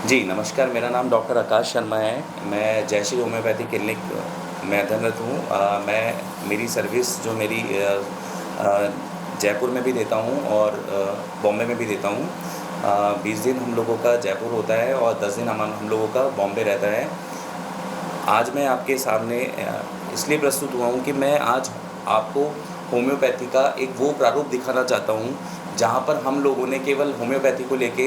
जी, नमस्कार। मेरा नाम डॉक्टर आकाश शर्मा है। मैं जयश्री होम्योपैथी क्लिनिक में अध्ययनरत हूँ। मेरी सर्विस जो मेरी जयपुर में भी देता हूँ और बॉम्बे में भी देता हूँ। 20 दिन हम लोगों का जयपुर होता है और 10 दिन हम लोगों का बॉम्बे रहता है। आज मैं आपके सामने इसलिए प्रस्तुत हुआ हूँ कि मैं आज आपको होम्योपैथी का एक वो प्रारूप दिखाना चाहता हूँ, जहाँ पर हम लोगों ने केवल होम्योपैथी को लेके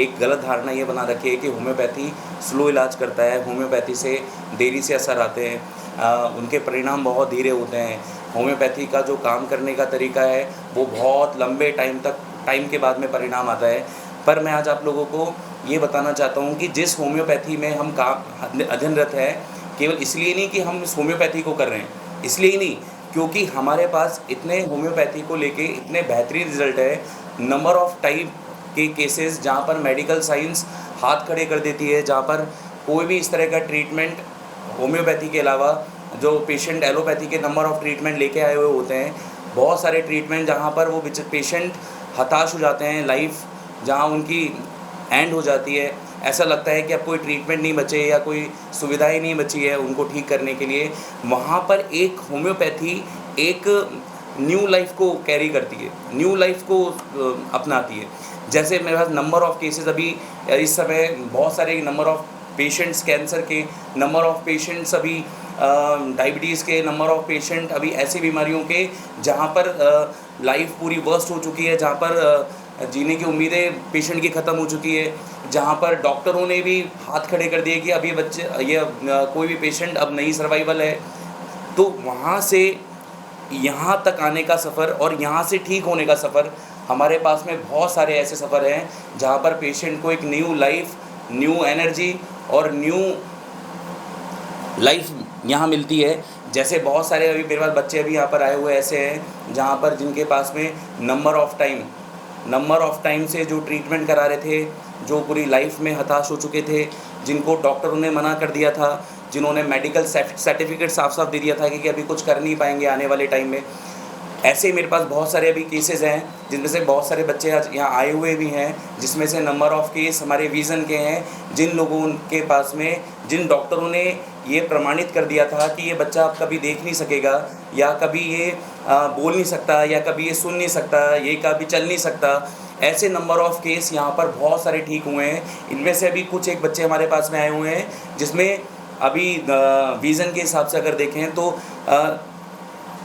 एक गलत धारणा ये बना रखी है कि होम्योपैथी स्लो इलाज करता है, होम्योपैथी से देरी से असर आते हैं, उनके परिणाम बहुत धीरे होते हैं। होम्योपैथी का जो काम करने का तरीका है, वो बहुत लंबे टाइम के बाद में परिणाम आता है। पर मैं आज आप लोगों को ये बताना चाहता हूँ कि जिस होम्योपैथी में हम काम अध्ययनरत है, केवल इसलिए नहीं कि हम इस होम्योपैथी को कर रहे हैं, इसलिए ही नहीं, क्योंकि हमारे पास इतने होम्योपैथी को लेके इतने बेहतरीन रिज़ल्ट है, नंबर ऑफ़ टाइप के केसेस जहाँ पर मेडिकल साइंस हाथ खड़े कर देती है, जहाँ पर कोई भी इस तरह का ट्रीटमेंट होम्योपैथी के अलावा जो पेशेंट एलोपैथी के नंबर ऑफ़ ट्रीटमेंट लेके आए हुए होते हैं, बहुत सारे ट्रीटमेंट जहाँ पर वो पेशेंट हताश हो जाते हैं, लाइफ़ जहाँ उनकी एंड हो जाती है, ऐसा लगता है कि अब कोई ट्रीटमेंट नहीं बचे या कोई सुविधाएँ नहीं बची है उनको ठीक करने के लिए, वहाँ पर एक होम्योपैथी एक न्यू लाइफ़ को कैरी करती है, न्यू लाइफ़ को अपनाती है। जैसे मेरे पास नंबर ऑफ़ केसेज़ अभी इस समय बहुत सारे नंबर ऑफ़ पेशेंट्स कैंसर के, नंबर ऑफ़ पेशेंट्स अभी डायबिटीज़ के, नंबर ऑफ़ पेशेंट अभी ऐसी बीमारियों के जहाँ पर लाइफ़ पूरी वर्स्ट हो चुकी है, जहाँ पर जीने की उम्मीदें पेशेंट की ख़त्म हो चुकी है, जहाँ पर डॉक्टरों ने भी हाथ खड़े कर दिए कि अब ये कोई भी पेशेंट अब नहीं सर्वाइवल है। तो वहाँ से यहाँ तक आने का सफ़र और यहाँ से ठीक होने का सफ़र, हमारे पास में बहुत सारे ऐसे सफ़र हैं, जहाँ पर पेशेंट को एक न्यू लाइफ़, न्यू एनर्जी और न्यू लाइफ़ यहाँ मिलती है। जैसे बहुत सारे अभी मेरे पास बच्चे अभी यहाँ पर आए हुए ऐसे हैं, जहाँ पर जिनके पास में नंबर ऑफ़ टाइम से जो ट्रीटमेंट करा रहे थे, जो पूरी लाइफ़ में हताश हो चुके थे, जिनको डॉक्टरों ने मना कर दिया था, जिन्होंने मेडिकल सर्टिफ़िकेट साफ-साफ दे दिया था कि अभी कुछ कर नहीं पाएँगे आने वाले टाइम में। ऐसे ही मेरे पास बहुत सारे अभी केसेज़ हैं, जिनमें से बहुत सारे बच्चे आज यहाँ आए हुए भी हैं, जिसमें से नंबर ऑफ़ केस हमारे विज़न के हैं, जिन लोगों के पास में जिन डॉक्टरों ने ये प्रमाणित कर दिया था कि ये बच्चा अब कभी देख नहीं सकेगा या कभी ये बोल नहीं सकता या कभी ये सुन नहीं सकता, ये कभी चल नहीं सकता। ऐसे नंबर ऑफ़ केस यहाँ पर बहुत सारे ठीक हुए हैं। इनमें से अभी कुछ एक बच्चे हमारे पास में आए हुए हैं, जिसमें अभी विज़न के हिसाब से अगर देखें तो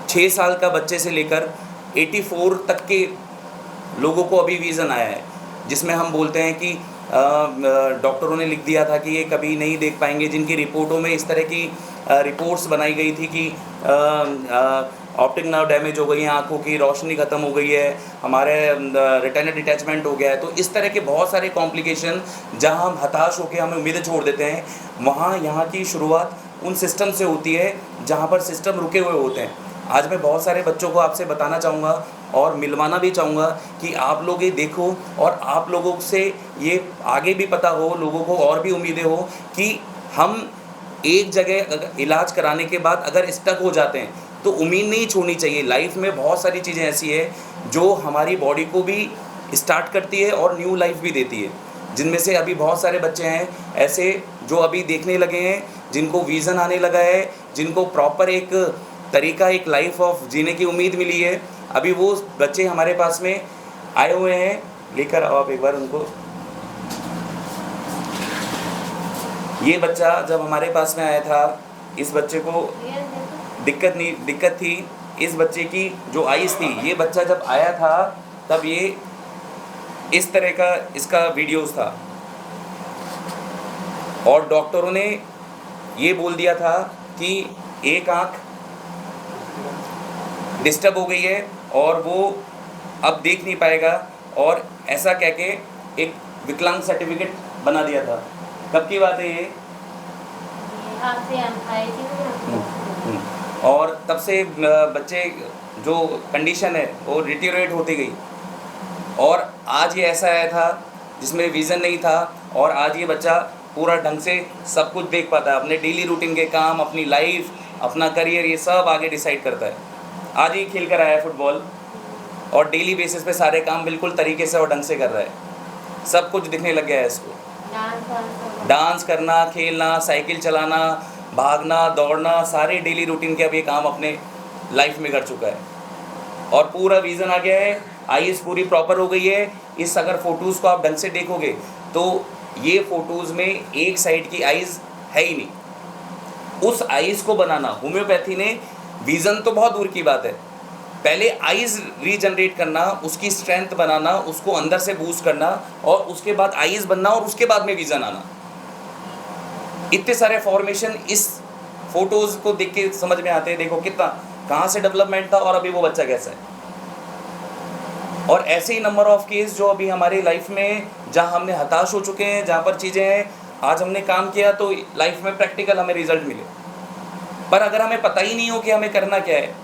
6 साल का बच्चे से लेकर 84 तक के लोगों को अभी विज़न आया है, जिसमें हम बोलते हैं कि डॉक्टरों ने लिख दिया था कि ये कभी नहीं देख पाएँगे, जिनकी रिपोर्टों में इस तरह की रिपोर्ट्स बनाई गई थी कि ऑप्टिक नर्व डैमेज हो गई है, आँखों की रोशनी ख़त्म हो गई है, हमारे रेटिना डिटैचमेंट हो गया है। तो इस तरह के बहुत सारे कॉम्प्लिकेशन जहाँ हम हताश होकर हमें उम्मीदें छोड़ देते हैं, वहाँ यहाँ की शुरुआत उन सिस्टम से होती है, जहाँ पर सिस्टम रुके हुए होते हैं। आज मैं बहुत सारे बच्चों को आपसे बताना चाहूँगा और मिलवाना भी चाहूँगा कि आप लोग ये देखो और आप लोगों से ये आगे भी पता हो, लोगों को और भी उम्मीदें हो कि हम एक जगह इलाज कराने के बाद अगर स्टक हो जाते हैं, तो उम्मीद नहीं छोड़नी चाहिए। लाइफ़ में बहुत सारी चीज़ें ऐसी हैं, जो हमारी बॉडी को भी स्टार्ट करती है और न्यू लाइफ़ भी देती है। जिनमें से अभी बहुत सारे बच्चे हैं ऐसे जो अभी देखने लगे हैं, जिनको विज़न आने लगा है, जिनको प्रॉपर एक तरीका, एक लाइफ़ ऑफ जीने की उम्मीद मिली है। अभी वो बच्चे हमारे पास में आए हुए हैं, लेकर आओ आप एक बार उनको। ये बच्चा जब हमारे पास में आया था, इस बच्चे को दिक्कत थी इस बच्चे की जो आइज़ थी। ये बच्चा जब आया था तब ये इस तरह का इसका वीडियोज़ था और डॉक्टरों ने ये बोल दिया था कि एक आँख डिस्टर्ब हो गई है और वो अब देख नहीं पाएगा, और ऐसा कह के एक विकलांग सर्टिफिकेट बना दिया था। कब की बात है ये? आपसे हम आए थे और तब से बच्चे जो कंडीशन है वो डिटेरियोरेट होती गई, और आज ये ऐसा आया था जिसमें विज़न नहीं था, और आज ये बच्चा पूरा ढंग से सब कुछ देख पाता है, अपने डेली रूटीन के काम, अपनी लाइफ, अपना करियर, ये सब आगे डिसाइड करता है। आज ही खेल कर आया है फुटबॉल और डेली बेसिस पे सारे काम बिल्कुल तरीके से और ढंग से कर रहा है, सब कुछ दिखने लग गया है इसको। डांस करना, खेलना, साइकिल चलाना, भागना, दौड़ना, सारे डेली रूटीन के अब ये काम अपने लाइफ में कर चुका है और पूरा विज़न आ गया है, आईज़ पूरी प्रॉपर हो गई है। इस अगर फ़ोटोज़ को आप ढंग से देखोगे तो ये फ़ोटोज़ में एक साइड की आईज़ है ही नहीं। उस आईज़ को बनाना होम्योपैथी ने, विज़न तो बहुत दूर की बात है, पहले आईज़ रीजनरेट करना, उसकी स्ट्रेंथ बनाना, उसको अंदर से बूस्ट करना और उसके बाद आईज़ बनना और उसके बाद में विज़न आना। इतने सारे फॉर्मेशन इस फोटोज़ को देख के समझ में आते हैं। देखो कितना, कहाँ से डेवलपमेंट था और अभी वो बच्चा कैसा है। और ऐसे ही नंबर ऑफ केस जो अभी हमारी लाइफ में, जहाँ हमने हताश हो चुके हैं, जहाँ पर चीज़ें हैं, आज हमने काम किया तो लाइफ में प्रैक्टिकल हमें रिजल्ट मिले, पर अगर हमें पता ही नहीं हो कि हमें करना क्या है,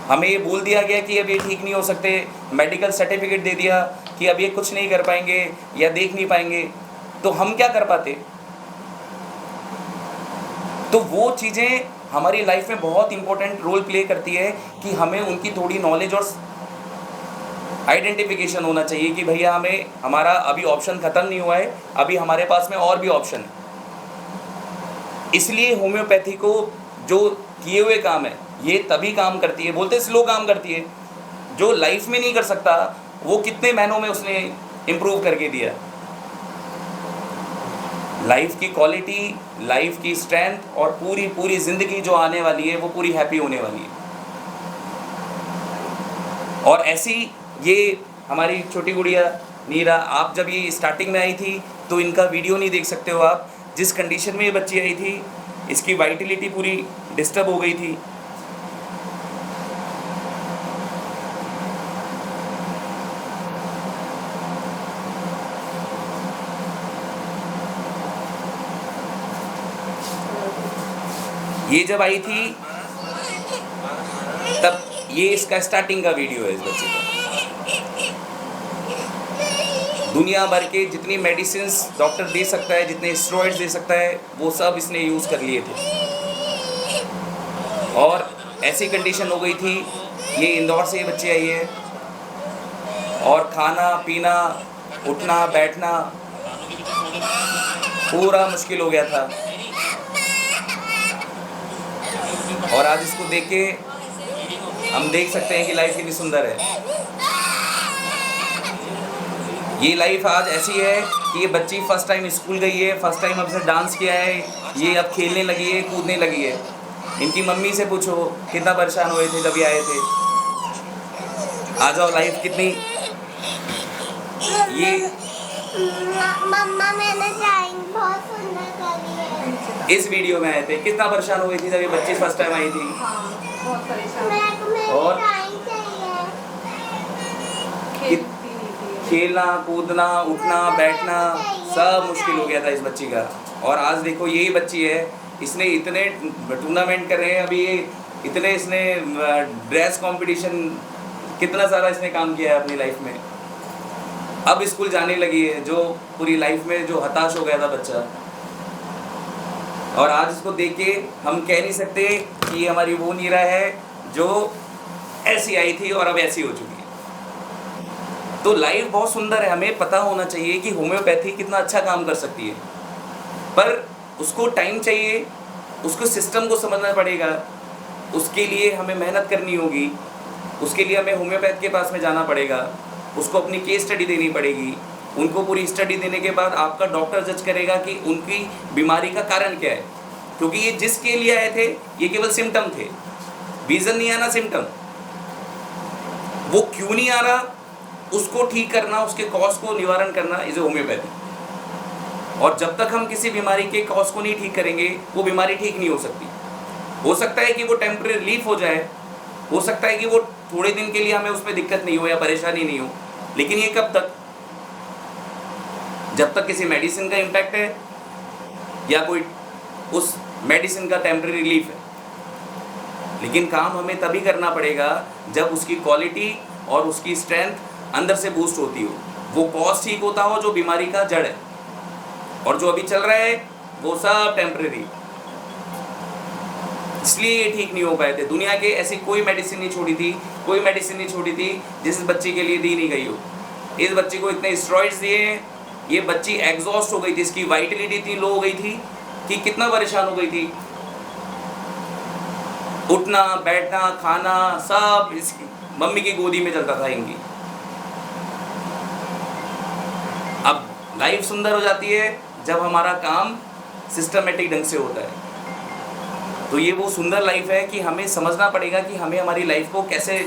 हमें ये बोल दिया गया कि अब ये ठीक नहीं हो सकते, मेडिकल सर्टिफिकेट दे दिया कि अब ये कुछ नहीं कर पाएंगे या देख नहीं पाएंगे, तो हम क्या कर पाते। तो वो चीज़ें हमारी लाइफ में बहुत इंपॉर्टेंट रोल प्ले करती है कि हमें उनकी थोड़ी नॉलेज और आइडेंटिफिकेशन होना चाहिए कि भैया हमें, हमारा अभी ऑप्शन ख़त्म नहीं हुआ है, अभी हमारे पास में और भी ऑप्शन है। इसलिए होम्योपैथी को जो किए हुए काम है ये तभी काम करती है, बोलते स्लो काम करती है। जो लाइफ में नहीं कर सकता वो कितने महीनों में उसने इम्प्रूव करके दिया। लाइफ की क्वालिटी, लाइफ की स्ट्रेंथ और पूरी ज़िंदगी जो आने वाली है वो पूरी हैप्पी होने वाली है। और ऐसी ये हमारी छोटी गुड़िया नीरा, आप जब ये स्टार्टिंग में आई थी तो इनका वीडियो नहीं देख सकते हो आप, जिस कंडीशन में ये बच्ची आई थी, इसकी वाइटलिटी पूरी डिस्टर्ब हो गई थी। ये जब आई थी तब ये इसका स्टार्टिंग का वीडियो है इस बच्चे का। दुनिया भर के जितनी मेडिसिन डॉक्टर दे सकता है, जितने स्टेरॉइड्स दे सकता है, वो सब इसने यूज़ कर लिए थे और ऐसी कंडीशन हो गई थी। ये इंदौर से ये बच्ची आई है और खाना पीना, उठना बैठना पूरा मुश्किल हो गया था। और आज इसको देख के हम देख सकते हैं कि लाइफ कितनी सुंदर है। ये लाइफ आज ऐसी है कि ये बच्ची फर्स्ट टाइम स्कूल गई है, फर्स्ट टाइम हमसे डांस किया है, ये अब खेलने लगी है, कूदने लगी है। इनकी मम्मी से पूछो कितना परेशान हुए थे जब ये आए थे। आ जाओ, लाइफ कितनी ये मम्मा मैंने ड्राइंग बहुत सुंदर करी है। इस वीडियो में आए थे, कितना परेशान हुई थी जब ये बच्ची फर्स्ट टाइम आई थी। बहुत परेशान, मेरे को मेरी और ड्राइंग चाहिए। खेलती नहीं थी। खेलना कूदना उठना बैठना सब मुश्किल हो गया था इस बच्ची का। और आज देखो यही बच्ची है, इसने इतने टूर्नामेंट कर रहे हैं अभी, इतने इसने ड्रेस कंपटीशन, कितना सारा इसने काम किया है अपनी लाइफ में। अब स्कूल जाने लगी है, जो पूरी लाइफ में जो हताश हो गया था बच्चा। और आज इसको देख के हम कह नहीं सकते कि ये हमारी वो नीरा है जो ऐसी आई थी और अब ऐसी हो चुकी है। तो लाइफ बहुत सुंदर है, हमें पता होना चाहिए कि होम्योपैथी कितना अच्छा काम कर सकती है, पर उसको टाइम चाहिए, उसको सिस्टम को समझना पड़ेगा, उसके लिए हमें मेहनत करनी होगी, उसके लिए हमें होम्योपैथ के पास में जाना पड़ेगा, उसको अपनी केस स्टडी देनी पड़ेगी। उनको पूरी स्टडी देने के बाद आपका डॉक्टर जज करेगा कि उनकी बीमारी का कारण क्या है, क्योंकि ये जिसके लिए आए थे ये केवल सिम्टम थे, रीज़न नहीं आना सिम्टम। वो क्यों नहीं आ रहा उसको ठीक करना, उसके कॉज को निवारण करना इज होम्योपैथी। और जब तक हम किसी बीमारी के कॉज को नहीं ठीक करेंगे वो बीमारी ठीक नहीं हो सकती। हो सकता है कि वो टेम्परेरी रिलीफ हो जाए, हो सकता है कि वो थोड़े दिन के लिए हमें उसमें दिक्कत नहीं हो या परेशानी नहीं हो, लेकिन ये कब तक? जब तक किसी मेडिसिन का इम्पैक्ट है या कोई उस मेडिसिन का टेम्परेरी रिलीफ है। लेकिन काम हमें तभी करना पड़ेगा जब उसकी क्वालिटी और उसकी स्ट्रेंथ अंदर से बूस्ट होती हो, वो कॉज ठीक होता हो जो बीमारी का जड़ है। और जो अभी चल रहा है वो सब टेम्परेरी, इसलिए ये ठीक नहीं हो पाए थे। दुनिया के ऐसी कोई मेडिसिन नहीं छोड़ी थी, कोई मेडिसिन नहीं छोड़ी थी जिस बच्चे के लिए दी नहीं गई हो। इस बच्चे को इतने स्टेरॉइड्स दिए, ये बच्ची एग्जॉस्ट हो गई थी, इसकी वाइटलिटी इतनी लो हो गई थी कि कितना परेशान हो गई थी, उठना बैठना खाना सब इसकी मम्मी की गोदी में चलता था इनकी। अब लाइफ सुंदर हो जाती है जब हमारा काम सिस्टमेटिक ढंग से होता है। तो ये वो सुंदर लाइफ है कि हमें समझना पड़ेगा कि हमें हमारी लाइफ को कैसे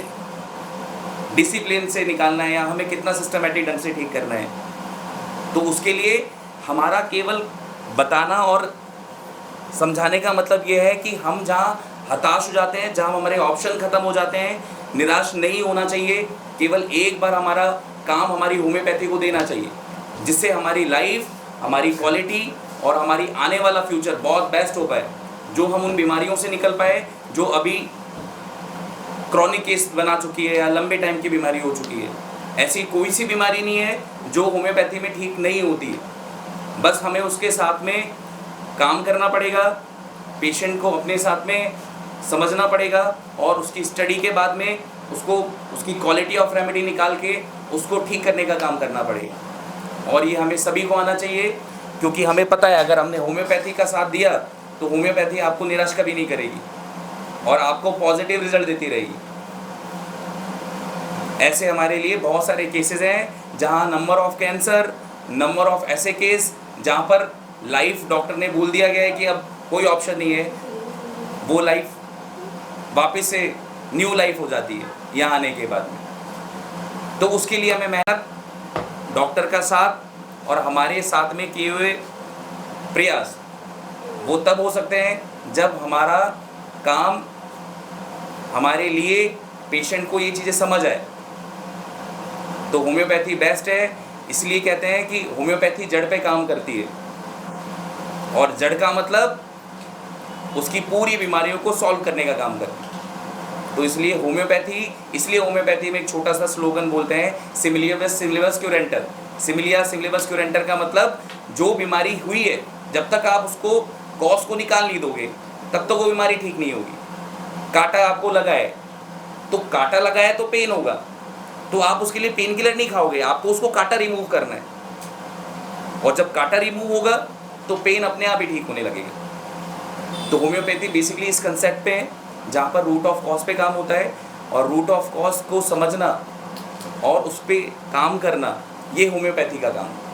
डिसिप्लिन से निकालना है या हमें कितना सिस्टमेटिक ढंग से ठीक करना है। तो उसके लिए हमारा केवल बताना और समझाने का मतलब ये है कि हम जहाँ हताश हो जाते हैं, जहाँ हमारे ऑप्शन ख़त्म हो जाते हैं, निराश नहीं होना चाहिए। केवल एक बार हमारा काम हमारी होम्योपैथी को देना चाहिए, जिससे हमारी लाइफ, हमारी क्वालिटी और हमारी आने वाला फ्यूचर बहुत बेस्ट हो पाए। जो हम उन बीमारियों से निकल पाए जो अभी क्रॉनिक केस बना चुकी है या लंबे टाइम की बीमारी हो चुकी है। ऐसी कोई सी बीमारी नहीं है जो होम्योपैथी में ठीक नहीं होती है। बस हमें उसके साथ में काम करना पड़ेगा, पेशेंट को अपने साथ में समझना पड़ेगा और उसकी स्टडी के बाद में उसको उसकी क्वालिटी ऑफ रेमेडी निकाल के उसको ठीक करने का काम करना पड़ेगा। और ये हमें सभी को आना चाहिए, क्योंकि हमें पता है अगर हमने होम्योपैथी का साथ दिया तो होम्योपैथी आपको निराश कभी नहीं करेगी और आपको पॉजिटिव रिजल्ट देती रहेगी। ऐसे हमारे लिए बहुत सारे केसेस हैं जहां number of cancer, number of ऐसे केस जहां पर लाइफ डॉक्टर ने बोल दिया गया है कि अब कोई ऑप्शन नहीं है, वो लाइफ वापस से न्यू लाइफ हो जाती है यहाँ आने के बाद में। तो उसके लिए हमें मेहनत, डॉक्टर का साथ और हमारे साथ में किए हुए प्रयास वो तब हो सकते हैं जब हमारा काम हमारे लिए पेशेंट को ये चीज़ें समझ आए। तो होम्योपैथी बेस्ट है, इसलिए कहते हैं कि होम्योपैथी जड़ पे काम करती है और जड़ का मतलब उसकी पूरी बीमारियों को सॉल्व करने का काम करती है। तो इसलिए होम्योपैथी में एक छोटा सा स्लोगन बोलते हैं, सिमिलियस क्यूरेंटर। सिमिलियस क्यूरेंटर का मतलब जो बीमारी हुई है जब तक आप उसको कॉज को निकाल नहीं दोगे तब तक वो बीमारी ठीक नहीं होगी। कांटा आपको लगा है तो कांटा लगा है तो पेन होगा, तो आप उसके लिए पेन किलर नहीं खाओगे, आपको उसको कांटा रिमूव करना है और जब कांटा रिमूव होगा तो पेन अपने आप ही ठीक होने लगेगा। तो होम्योपैथी बेसिकली इस कंसेप्ट पे है जहाँ पर रूट ऑफ कॉज पे काम होता है और रूट ऑफ कॉज को समझना और उस पर काम करना, ये होम्योपैथी का काम है।